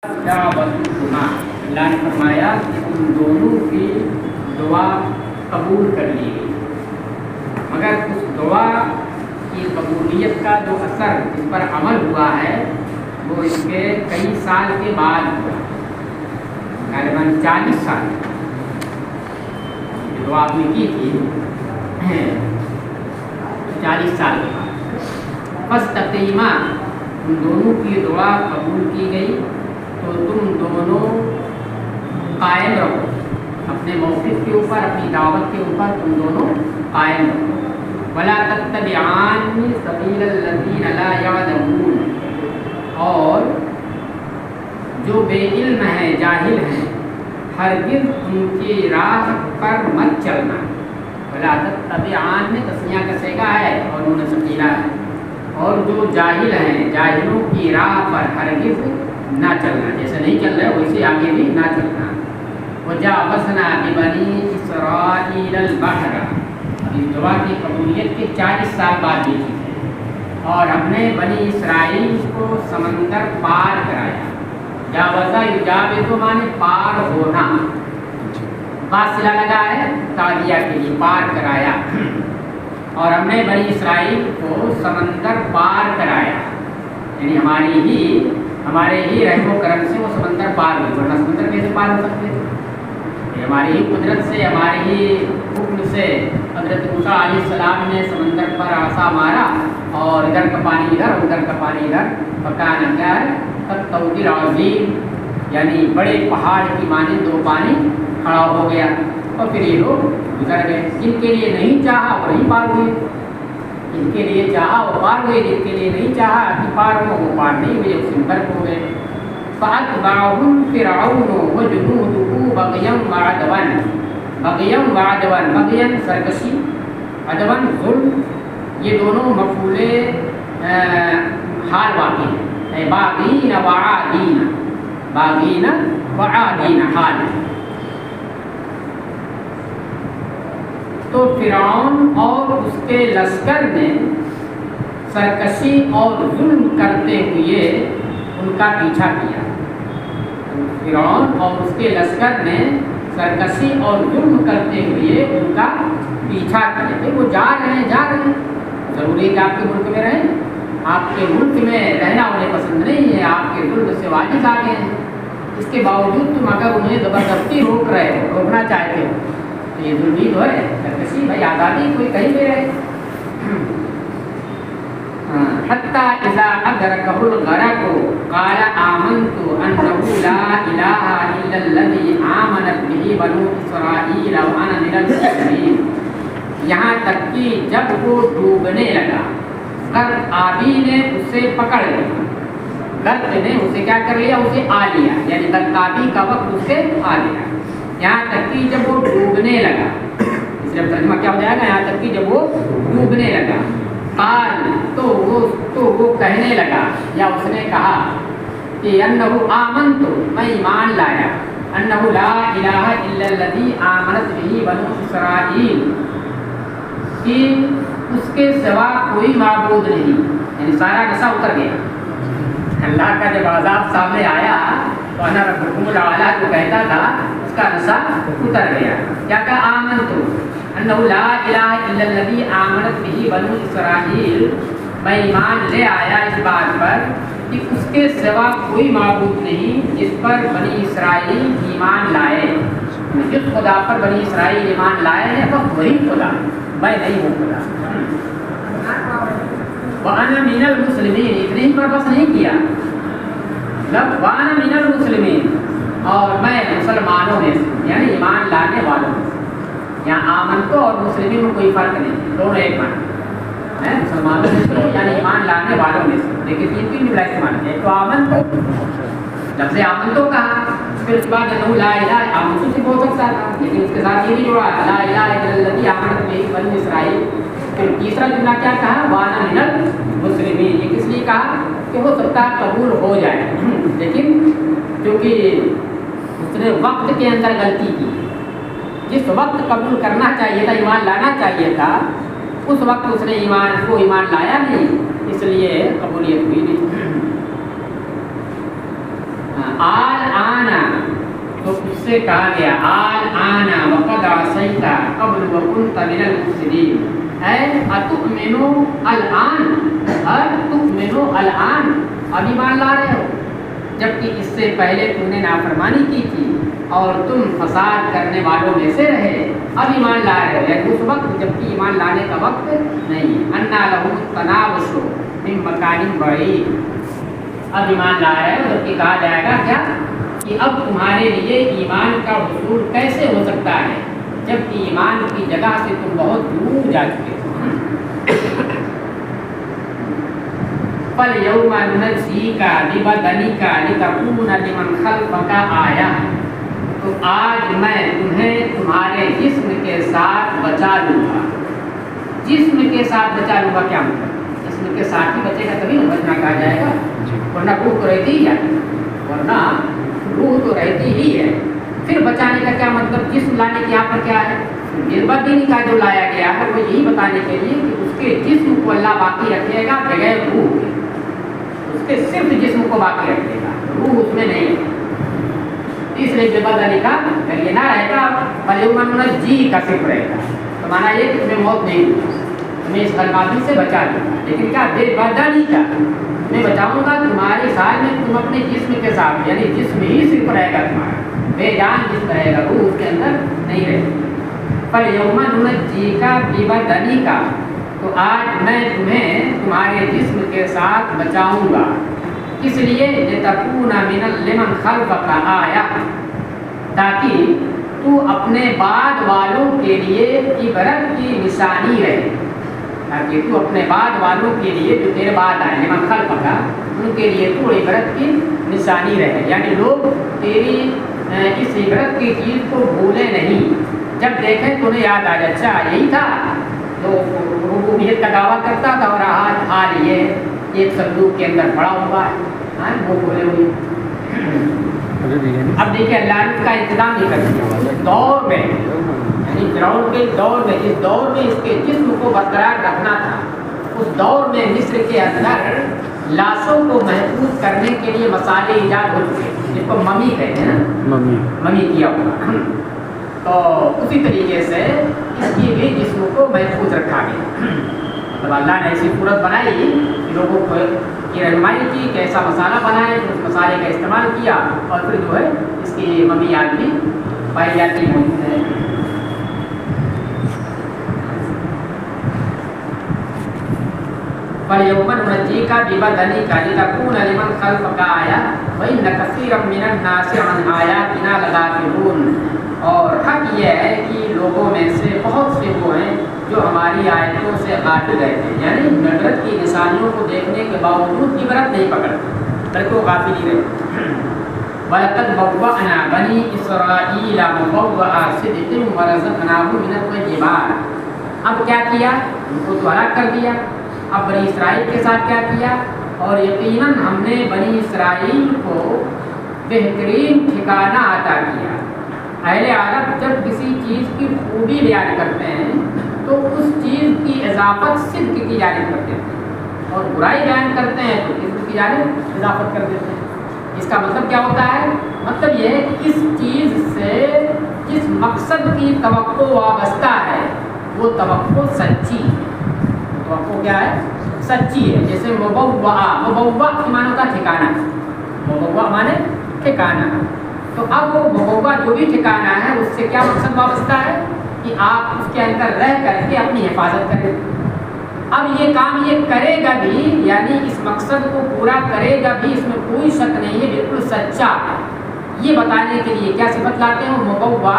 अल्लाह ने फरमाया कि उन दोनों की दुआ कबूल कर ली गई, मगर उस दुआ की कबूलियत का जो असर इस पर अमल हुआ है वो इसके कई साल के बाद हुआ, करीबन 40 साल जो दुआ आपने की थी 40 साल के बाद फस्तक़ीमा उन दोनों की दुआ कबूल की गई। तो तुम दोनों कायम रहो अपने मौक़िफ़ के ऊपर, अपनी दावत के ऊपर तुम दोनों कायम रहो। वला तत्तबिआन सबीलल लज़ीना ला यअलमून, और जो बेइल्म है, जाहिल हैं, हरगिज़ उनकी राह पर मत चलना। वला तत्तबिआन में तस्निया का सेगा है और उन्होंने सकीला है, और जो जाहिल हैं, जाहिलों की राह पर हरगिज़ ना चलना, जैसे नहीं चल रहे वैसे आगे भी ना चलना। वजावज़ना बिबनी इसराईल अल-बहर, इस दुआ की कबूलियत के 40 साल बाद ये चीज़ है, और हमने बनी इसराइल को समंदर पार कराया। जावज़ा युजाविज़ु तो माने पार होना, वासिला लगा है तादिया के लिए, पार कराया। और हमने बनी इसराइल को समंदर पार कराया, यानी हमारे ही रहमो करम से वो समंदर पार हुई, वरना समंदर कैसे पार हो सकते थे? हमारी ही कुदरत से, हमारे ही हुक्म से हज़रत मूसा अलैहिस्सलाम ने समंदर पर आसा मारा और इधर का पानी इधर, उधर का पानी इधर, फकान क्या है तौक़ील अज़ीम, यानी बड़े पहाड़ की मानिंद दो पानी खड़ा हो गया, और फिर ये लोग गुजर गए। जिनके लिए नहीं चाहा वो नहीं पार हुए, जिनके लिए चाहा वो पार हुए, जिनके लिए नहीं चाहा कि पार हो वो पार नहीं हुए, उसमें गर्क हो गए। फ़अत्बअहुम फ़िरऔन व जुनूदुहु बग़यन व अदवन, बग़यन व अदवन, बग़यन सरकशी, अदवन ज़ुल्म, ये दोनों मफ़ूले हाल वाक़ई हैं। बाग़ीन व आदीन, बाग़ीन व आदीन हाल। तो फ़िरऔन और उसके लश्कर ने सरकशी और जुल्म करते हुए उनका पीछा किया। फ़िरऔन और उसके लश्कर ने सरकशी और जुल्म करते हुए उनका पीछा किया। वो जा रहे हैं, ज़रूरी है कि आपके मुल्क में रहें, आपके मुल्क में रहना उन्हें पसंद नहीं है, आपके जुल्म से वाजिब आ गए हैं। इसके बावजूद तुम अगर उन्हें ज़बरदस्ती रोकना चाहते हो तो ये जुल्म तो है, सरकशी भाई, आज़ादी कोई कहीं भी रहे। हत्ता इज़ा अदरकहुल गरक़ क़ाल आमन्तु अन्नहु ला इलाहा इल्लल्लज़ी आमनत बिही बनु इसराईल व अना मिनल मुस्लिमीन। यहाँ तक कि जब वो डूबने लगा, गर्क आबी ने उसे पकड़ लिया, गर्क ने उसे क्या कर लिया, उसे आ लिया, यानी गर्काबी का वक्त उसे आ लिया। यहाँ तक कि जब वो डूबने लगा, इसलिए तर्जुमा क्या हो जाएगा, यहाँ तक कि जब वो डूबने लगा, काल तो वो कहने लगा, या उसने कहा कि अन्नहु आमन्तु, मैं ईमान लाया, अन्नहु ला इलाहा इल्लल्लज़ी आमनत बिही बनु इसराईल, कि उसके सिवा कोई माबूद नहीं, यानी सारा नशा उतर गया। अल्लाह का जब आज़ाब सामने आया तो अना रब्बुकुमुल आला जो कहता था उसका नशा उतर गया। क्या कहा, आमन्तु अन्नहु ला इलाहा इल्लल्लज़ी आमनत बिही बनु इसराईल, मैं ईमान ले आया इस बात पर कि उसके सिवा कोई माबूद नहीं जिस पर बनी इसराइल ईमान लाए। जिस खुदा पर बनी इसराइल ईमान लाए हैं वह वही खुदा, मैं नहीं हूँ खुदा। व अना मिनल मुस्लिमीन, इतने ही पर बस नहीं किया, मतलब व अना मिनल मुस्लिमीन, और मैं मुसलमानों में से, यानी ईमान लाने वालों में से। यहाँ आमन और मुस्लिमीन में कोई फ़र्क नहीं, दोनों एक मान है, मुसलमानों में से यानी ईमान लाने वालों में से। लेकिन तीन जुमला इस्तेमाल किया, तो आमन तो जब से आमन तो कहा, फिर उसके बाद ला इलाहा, आमन से बहुत सकता था, लेकिन उसके साथ ये नहीं जोड़ा, ला इलाहा इल्लल्लज़ी आमनत बिही बनु इसराईल। फिर तीसरा जुमला क्या कहा, वाना मिनल मुस्लिमीन, ये किस लिए कहा कि हो सकता है कबूल हो जाए, लेकिन क्योंकि उसने वक्त के अंदर गलती की, जिस वक्त कबूल करना चाहिए था, ईमान लाना चाहिए था, उस वक्त उसने ईमान लाया नहीं, इसलिए कबूलियत हुई नहीं। हाँ, आल आना, तो उससे कहा गया आल आना वक़द असैता क़ब्ल व कुन्त मिनल मुफ़्सिदीन, ऐ अतुमिनु अल आन, अतुमिनु अल आन, अब ईमान ला रहे हो जबकि इससे पहले तुमने नाफरमानी की थी और तुम फसाद करने वालों में से रहे, अब ईमान ला रहे हो, यानी उस वक्त जबकि ईमान लाने का वक्त नहीं। अन्ना लहुम तनावशु मिन मकानिन बईद, अब ईमान ला रहे हो जबकि कहा जाएगा क्या कि अब तुम्हारे लिए ईमान का हुसूल कैसे हो सकता है जबकि ईमान की जगह से तुम बहुत दूर जा चुके हो। फल यौमा नुनज्जीका बिबदनिका लितकूना लिमन खल्फका आया, तो आज मैं तुम्हें तुम्हारे जिस्म के साथ बचा लूँगा। जिस्म के साथ बचा लूँगा क्या मतलब? जिस्म के साथ ही बचेगा तभी न बचना कहा जाएगा, वरना रूह तो रहती ही है, वरना रूह तो रहती ही है। फिर बचाने का क्या मतलब? जिस्म लाने की यहाँ पर क्या है? बिरबदनी का जो लाया गया है वो यही बताने के लिए कि उसके जिस्म को अल्लाह बाकी रखेगा बगैर रूह के, उसके सिर्फ जिस्म को बाकी रखेगा, रूह उसमें नहीं है। इसलिए बिरबदनी का ये ना रहेगा, फल जी का सिर्फ रहेगा, तो माना ये कि तुम्हें मौत नहीं होगी, तुम्हें इस बर्बादी से बचा लूँगा। लेकिन क्या बेबदनी का मैं बचाऊँगा तुम्हारे साथ में, तुम अपने जिस्म के साथ, यानी जिस्म ही सिर्फ रहेगा तुम्हारा, बेजान जिस्म रहेगा, रूह उसके अंदर नहीं रहेगी। पर यौमा नुनज्जीका बिबदनी का, तो आज मैं तुम्हें तुम्हारे जिस्म के साथ बचाऊँगा, इसलिए लितकूना मिनल लिमन खल्फका आया, ताकि तू अपने बाद वालों के लिए इबरत की निशानी रहे, ताकि तू अपने बाद वालों के लिए जो तेरे बाद आए लिमन खल्फका, उनके लिए तू इबरत की निशानी रहे, यानी लोग तेरी इस इबरत की चीज़ को भूले नहीं, जब देखें तो उन्हें याद आ जाए अच्छा यही था तो रुबूबियत का दावा करता था और आज हाल ये एक संदूक के अंदर पड़ा हुआ है, वो बोले हुए। अब देखिए अल्लाह ने उसका इंतजाम नहीं कर दिया दौर में, यानी फिरौन के दौर में, इस दौर में इसके जिस्म को बरकरार रखना था, उस दौर में मिस्र के अंदर लाशों को महफूज करने के लिए मसाले ईजाद हो चुके, जिसको ममी कहते हैं ना, ममी किया हुआ, तो उसी तरीके से इसकी भी जिस्म को महफूज रखा गया। मतलब अल्लाह ने ऐसी सूरत बनाई कि लोगों को ये रहनुमाई की कि ऐसा मसाला बनाए, उस मसाले का इस्तेमाल किया और फिर जो है इसकी ममी आज भी पाई जाती है। पर यौमन नज्जीका बिबदनीका लितकूना लिमन खल्फका आया व इन्न कसीरम मिनन नासि अन आयातिना लगाफिलून, और हक यह है कि लोगों में से बहुत से वो हैं जो हमारी आयतों से गाफिल रहते हैं, यानी नजरत की निशानियों को देखने के बावजूद इबरत नहीं पकड़ते, बल्कि वो गाफिल ही रहते। वलक़द बव्वअना बनी इसराईला मुबव्वअ सिद्क़िन व रज़क़नाहुम मिनत तय्यिबात, अब क्या किया? उनको तो हलाक कर दिया। अब बनी इसराइल के साथ क्या किया? और यकीनन हमने बनी इसराइल को बेहतरीन ठिकाना अता किया। अहले अरब जब किसी चीज़ की खूबी बयान करते हैं तो उस चीज़ की इजाफत सिद्क की जानिब करते हैं, और बुराई बयान करते हैं तो किस्म की जानिब इजाफत कर देते हैं। इसका मतलब क्या होता है? मतलब यह है कि इस चीज़ से जिस मकसद की तवक्को वाबस्ता है वो तवक्को सच्ची है, तवक्को क्या है? सच्ची है। जैसे मुबव्वा, मुबव्वा के माने का ठिकाना, मुबव्वा माने ठिकाना, तो अब वो मुबव्वा जो भी ठिकाना है उससे क्या मकसद वाबस्ता है कि आप उसके अंदर रह करके अपनी हिफाजत करें। अब ये काम ये करेगा भी, यानी इस मकसद को पूरा करेगा भी, इसमें कोई शक नहीं है, बिल्कुल सच्चा। ये बताने के लिए क्या सिफत लाते हैं? मुबव्वा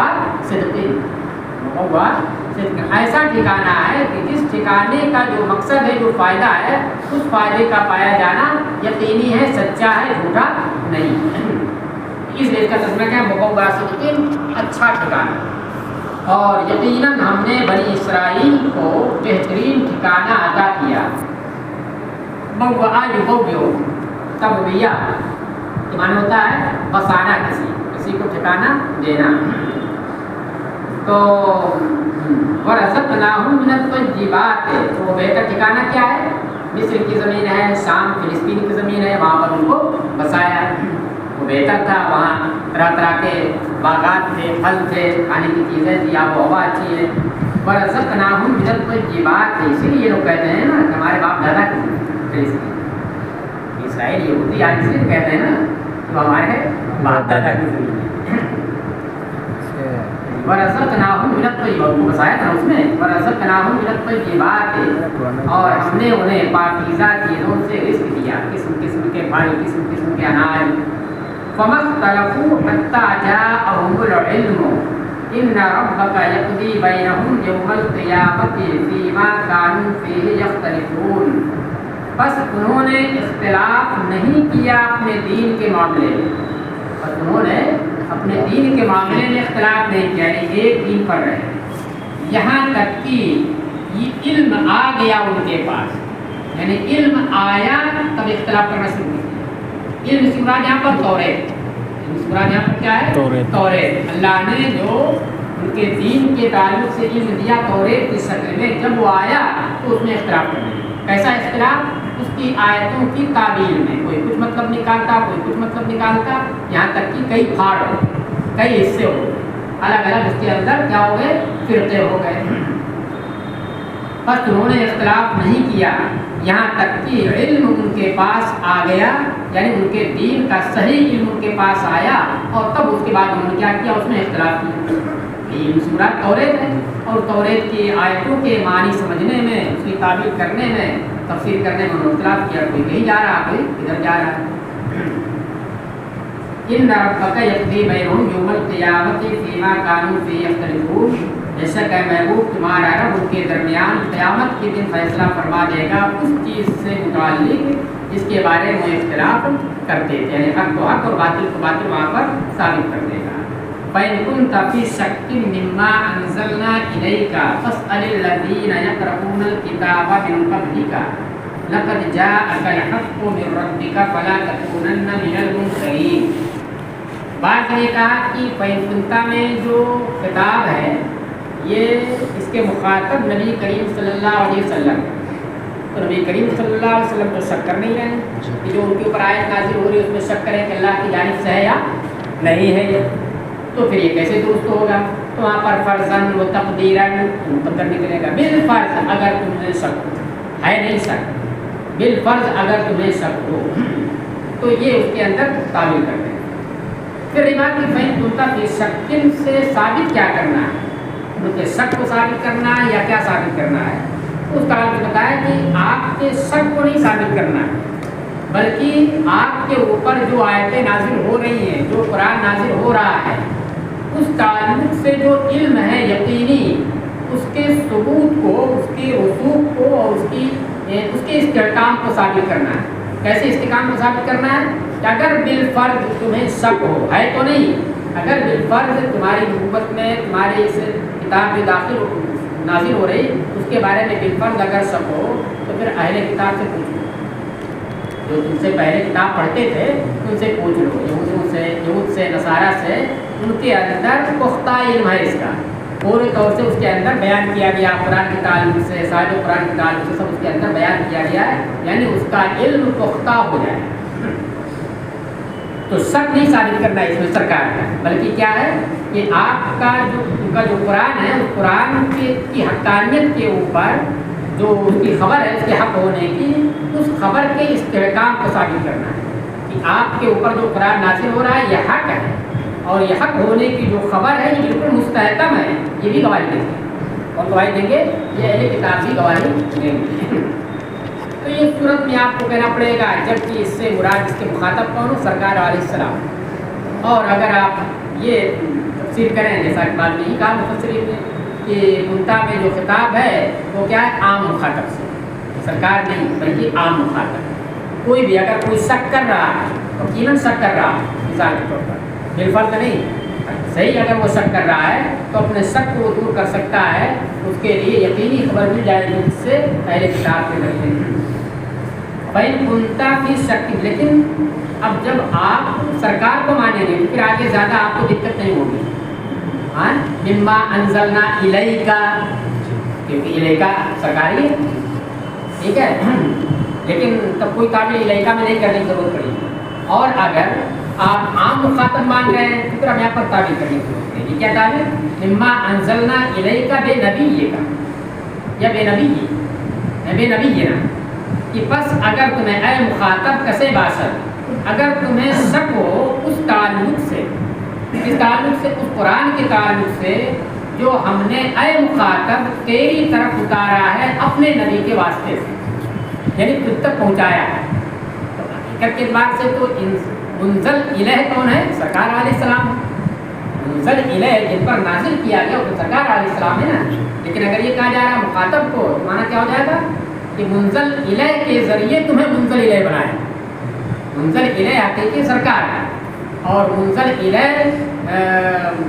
सिद्क़िन, मुबव्वा सिद्क़िन, ऐसा ठिकाना है कि जिस ठिकाने का जो मकसद है, जो फ़ायदा है, उस फ़ायदे का पाया जाना यकीनी है, सच्चा है, झूठा नहीं। इसलिए इसका तस्वीर क्या है? मुबव्वा सिद्क़िन, अच्छा ठिकाना। और यकीनन हमने बनी इसराइल को बेहतरीन ठिकाना अता किया। बव्वअ युबव्विउ, तबविया ये माने होता है बसाना, किसी को ठिकाना देना। तो वरज़क़नाहुम मिनत तय्यिबात, तो बेहतर ठिकाना क्या है? मिस्र की ज़मीन है, शाम फिलिस्तीन की ज़मीन है, वहाँ पर उनको बसाया। वो बेहतर था, वहाँ तरह तरह के बागात थे, फल थे, खाने की चीज़ें थी, आबो हवा अच्छी है। वरज़क़नाहुम मिनत तय्यिबात, इसीलिए ये लोग कहते हैं ना कि हमारे बाप दादा इसराइल यहूदी आज इसलिए कहते हैं ना कि हमारे बाप दादा की ज़मीन है। वरज़क़नाहुम मिनत तय्यिबात, वो बताया था उसमें, वरज़क़नाहुम मिनत तय्यिबात, और हमने उन्हें पाकीज़ा चीज़ों से रिज़्क़ दिया, किस्म किस्म के फल, किस्म किस्म के अनाज। फ़मख्तलफ़ू हत्ता जाअहुमुल इल्म इन्ना रब्बका यक़दी बैनहुम यौमल क़ियामति फ़ीमा कानू फ़ीहि यख़्तलिफ़ून। बस उन्होंने इख्तिलाफ नहीं किया अपने दीन के मामले में, बस उन्होंने अपने दीन के मामले में इख्तिलाफ नहीं किया, यानी एक दीन पर रहे, यहाँ तक कि ये इल्म आ गया उनके पास, यानी इल्म आया तब इख्तिलाफ करना शुरू किया। इल्म से मुराद यहाँ पर तौरेत, मुराद यहाँ पर क्या है? तौरेत। अल्लाह ने जो उनके दीन के ताल्लुक से इल्म दिया तौरेत की शक्ल में, जब वो आया तो उसमें इख्तिलाफ कर दिया। कैसा इख्तिलाफ? उसकी आयतों की ताबीर में, कोई कुछ मतलब निकालता, कोई कुछ मतलब निकालता, यहाँ तक कि कई फाड़ हो, कई हिस्से हो, अलग अलग उसके अंदर क्या हो गए? फिरके हो गए। बस उन्होंने इख्तिलाफ नहीं किया, यहाँ तक कि इल्म उनके पास आ गया, यानी उनके दीन का सही इल्म उनके पास आया, और तब उसके बाद उन्होंने क्या किया? उसमें इख्तिलाफ किया। ये मुराद तौरेत है, और तौरेत की आयतों के मानी समझने में, उसकी ताबीर करने में, तफसीर करने में उन्होंने इख्तिलाफ किया। कोई कहीं जा रहा, कोई इधर जा रहा। इन्ना रब्बका यक़दी बैनहुम यौमल क़ियामति फ़ीमा कानू फ़ीहि यख़्तलिफ़ून, बेशक है महबूब तुम्हारा रब उनके दरमियान क़यामत के दिन फैसला फरमा देगा उस चीज़ से मुताल्लिक़ जिसके बारे में इख्तिलाफ करते थे, यानी हक़ को हक़ और बातिल को बातिल वहाँ पर साबित कर देगा। फ़इन कुन्त फ़ी शक्किन मिम्मा अंज़लना इलैका फ़स्अलिल लज़ीना यक़रऊनल किताब मिन क़ब्लिका लक़द जाअकल हक़्क़ु मिन रब्बिका फ़ला तकूनन्ना मिनल मुमतरीन। बाद ने कहा कि फ़इन कुन्ता में जो किताब है, ये इसके मुखातब नबी करीम सल्लल्लाहु अलैहि वसल्लम, तो नबी करीम सल्लल्लाहु अलैहि वसल्लम तो शक कर नहीं रहे हैं कि जो उनके ऊपर आयत नाज़िल हो रही है उसमें शक करें कि अल्लाह की जानिब से है या नहीं है, ये तो फिर ये कैसे दुरुस्त होगा? तो वहाँ पर फ़र्ज़न व तक़दीरन मुक़द्दर निकलेगा। बिल फ़र्ज़ अगर तुम्हें शक है, नहीं शक, बिल फ़र्ज़ अगर तुम्हें शक हो, तो ये उसके अंदर ताबीर करते हैं। फिर रिवायत की फ़इन कुन्ता फ़ी शक्किन से साबित क्या करना है? उनके शक को साबित करना है या क्या साबित करना है? उस तरह से बताया कि आपके शक को नहीं साबित करना है, बल्कि आपके ऊपर जो आयतें नाजिल हो रही हैं, जो कुरान नाजिल हो रहा है, उस ताल्लुक से जो इल्म है यकीनी, उसके सबूत को, उसकी रसूख को और उसके इस्तेकाम को साबित करना है। कैसे इस्तेकाम को साबित करना है? कि अगर बिल फ़र्ज़ तुम्हें शक हो, है तो नहीं, अगर बिल फ़र्ज़ तुम्हारी नबूवत में, तुम्हारी इस किताब में दाखिल नाज़िल हो रही, उसके बारे में बिल फ़र्ज़ अगर शक हो, तो फिर अहले किताब से पूछो, जो तुमसे पहले किताब पढ़ते थे उनसे पूछ लो, यहूद से नसारा से, उनके अंदर पुख्ता इल्म है इसका, पूरे तौर से उसके अंदर बयान किया गया, कुरान के ताल्लुक से, साहिब कुरान के ताल्लुक से सब उसके अंदर बयान किया गया है, यानी उसका इल्म पुख्ता हो जाए। तो शक नहीं साबित करना है इसमें सरकार का, बल्कि क्या है कि आपका उनका जो कुरान है, उस कुरान की हक़ानियत के ऊपर जो उसकी खबर है, उसके हक़ होने की, उस खबर के इस्तेहकाम को साबित करना है कि आपके ऊपर जो कुरान नाज़िल हो रहा है यह हक़ है, और यह हक़ होने की जो खबर है ये बिल्कुल मुस्तहकम है, ये भी गवाही देंगे, और गवाही देंगे ये अहले किताब भी गवाही देंगे। तो ये सूरत में आपको कहना पड़ेगा, जबकि इससे मुराद इसके मुखातब कौन हो? सरकार अलैहिस्सलाम। और अगर आप ये तफसीर करें, जैसा कि बाद में ही कहा मुफस्सिरीन ने कि उनका में जो खिताब है वो क्या है? आम मुखातब से, सरकार नहीं बल्कि आम मुखातब। कोई भी अगर कोई शक कर रहा है, यकीनन शक कर रहा है, मिसाल के तौर पर बिलफर्ज नहीं सही, अगर वो शक कर रहा है तो अपने शक को दूर कर सकता है, उसके लिए यकीनी खबर मिल जाएगी जिससे पहले किताब के लगते हैं। फ़इन कुन्ता फ़ी शक, लेकिन अब जब आप सरकार को मानेंगे तो फिर आगे ज़्यादा आपको दिक्कत नहीं होगी। हाँ, मिम्मा अंज़लना इलैका, क्योंकि इलैका सरकारी है, ठीक है, लेकिन तब कोई ताबीर इलैका में नहीं करने की जरूरत पड़ेगी। और अगर آپ عام مخاطب مان رہے ہیں تو پھر ہم یہاں پر تعبیر کرنے کی ضرورت ہے. یہ کیا تعبیر؟ مما انزلنا الیک بے نبی کا یا بے نبی نا کہ بس اگر تمہیں اے مخاطب کسے باشد اگر تمہیں شک ہو اس تعلق سے اس قرآن کے تعلق سے جو ہم نے اے مخاطب تیری طرف اتارا ہے اپنے نبی کے واسطے سے یعنی تجھ تک پہنچایا ہے. تو حقیقت کے اعتبار سے تو منزل الہ کون ہے؟ سرکار علیہ السلام. منزل الہ جن پر نازل کیا گیا وہ سرکار علیہ السلام ہے نا. لیکن اگر یہ کہا جا رہا ہے مخاطب کو تو معنی کیا ہو جائے گا کہ منزل الہ کے ذریعے تمہیں منزل الہ بنایا. منزل الہ حقیقی سرکار ہے اور منزل الہ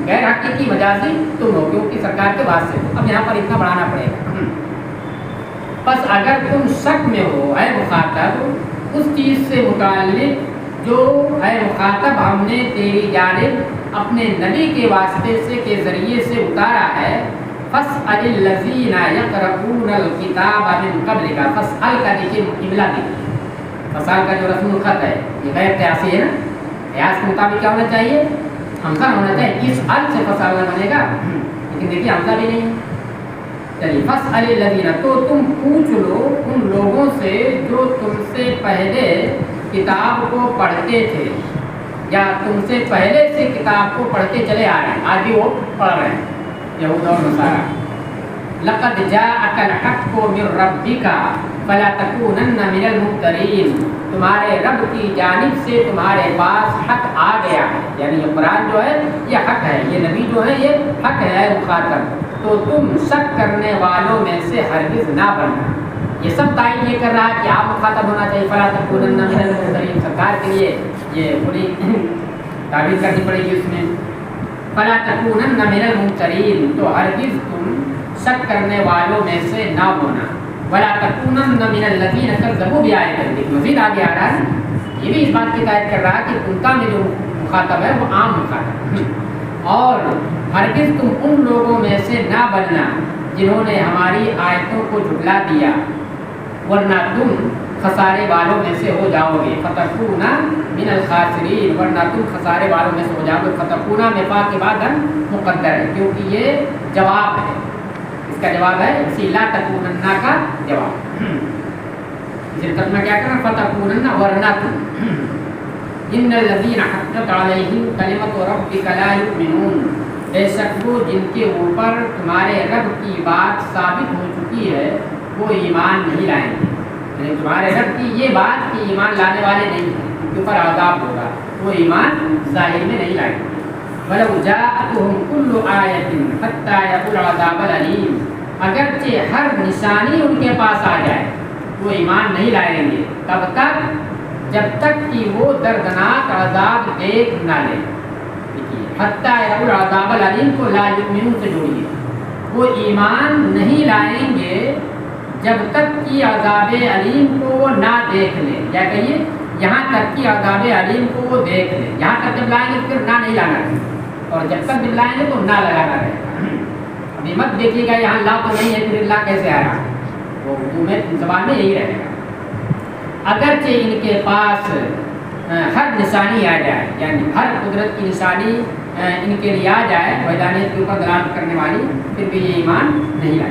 غیر حقیقی مجازی تم ہو کیونکہ سرکار کے واسطے. اب یہاں پر اتنا بڑھانا پڑے گا. بس اگر تم شک میں ہو اے مخاطب اس چیز سے متعلق جو اے مخاطب ہم نے تیری جانب اپنے نبی کے واسطے سے کے ذریعے سے اتارا ہے فاسأل الذین یقرؤون الکتاب من قبلک. فاسأل کا دیکھیے قبلہ دیکھیے. فاسأل کا جو رسم الخط ہے یہ غیر قیاسی ہے نا. قیاس کے مطابق کیا ہونا چاہیے؟ حمزہ ہونا چاہیے. اس ال سے فاسأل بنے گا لیکن دیکھیے حمزہ بھی نہیں. چلیے فاسأل الذین تو تم پوچھ لو ان لوگوں سے جو تم سے پہلے کتاب کو پڑھتے تھے یا تم سے پہلے سے کتاب کو پڑھتے چلے آ رہے ہیں. آج بھی وہ پڑھ رہے ہیں یہود اور نصارہ. لقد جاءک الحق من ربک فلا تکونن من الممترین. تمہارے رب کی جانب سے تمہارے پاس حق آ گیا ہے یعنی یہ قرآن جو ہے یہ حق ہے. یہ نبی جو ہے یہ حق ہے مخاطب. تو تم شک کرنے والوں میں سے ہرگز نہ بننا. یہ سب تائید یہ کر رہا ہے کہ آپ مخاطب ہونا چاہیے. فلا تکونن من الممترین سرکار کے لیے یہ پوری تعبیر کرنی پڑے گی اس میں. فلا تکونن من الممترین تو ہرگز تم شک کرنے والوں میں سے نہ ہونا. ولا تکونن من الذین کذبوا بآیات ربک. مزید آگے آ رہا ہے یہ بھی اس بات کی تائید کر رہا ہے کہ کنتا میں جو مخاطب ہے وہ عام مخاطب ہے. اور ہرگز تم ان لوگوں میں سے نہ بننا جنہوں نے ہماری آیتوں کو جھٹلا دیا ورنہ تم خسارے والوں میں سے ہو جاؤ گے. فتکون من الخاسرین ورنہ تم خسارے والوں میں سے ہو جاؤ گے. فتکون میں فا کے بعد مقدر ہے کیونکہ یہ جواب ہے. اس کا جواب ہے اسی لا تکونن کا جواب. اس ترجمہ کیا کرنا فتکونن ورنہ تم. ان الذین حقت علیہم کلمۃ ربک لا یؤمنون. بے شک وہ جن کے اوپر تمہارے رب کی بات ثابت ہو چکی ہے وہ ایمان نہیں لائیں گے. یعنی تمہارے رب کی یہ بات کہ ایمان لانے والے نہیں ہیں ان کے اوپر عذاب ہوگا وہ ایمان ظاہر میں نہیں لائیں گے. وَلَوْ جَاءَتْهُمْ كُلُّ آیَةٍ حَتَّىٰ يَقُولَ الْعَذَابَ الْأَلِيمُ. اگرچہ ہر نشانی ان کے پاس آ جائے وہ ایمان نہیں لائیں گے. کب تک؟ جب تک کہ وہ دردناک عذاب دیکھ نہ لیں. حتیٰ یقول العذاب العلیم کو لا یؤمنون سے جوڑیے. وہ ایمان نہیں لائیں گے جب تک کہ عذاب علیم کو وہ نہ دیکھ لیں. یا کہیے یہاں تک کہ عذاب علیم کو وہ دیکھ لیں. یہاں تک جب لائیں گے پھر نہ نہیں لانا ہے اور جب تک جب لائیں گے تو نہ لگانا رہے گا. ابھی مت دیکھیے گا یہاں لا تو نہیں ہے پھر اللہ کیسے آ رہا ہے. وہ اردو میں زبان میں یہی رہے گا. اگرچہ ان کے پاس ہر نشانی آ جائے یعنی ہر قدرت کی نشانی ان کے لیے آ جائے وحدانیت کے اوپر دلالت کرنے والی پھر بھی یہ ایمان نہیں لائے.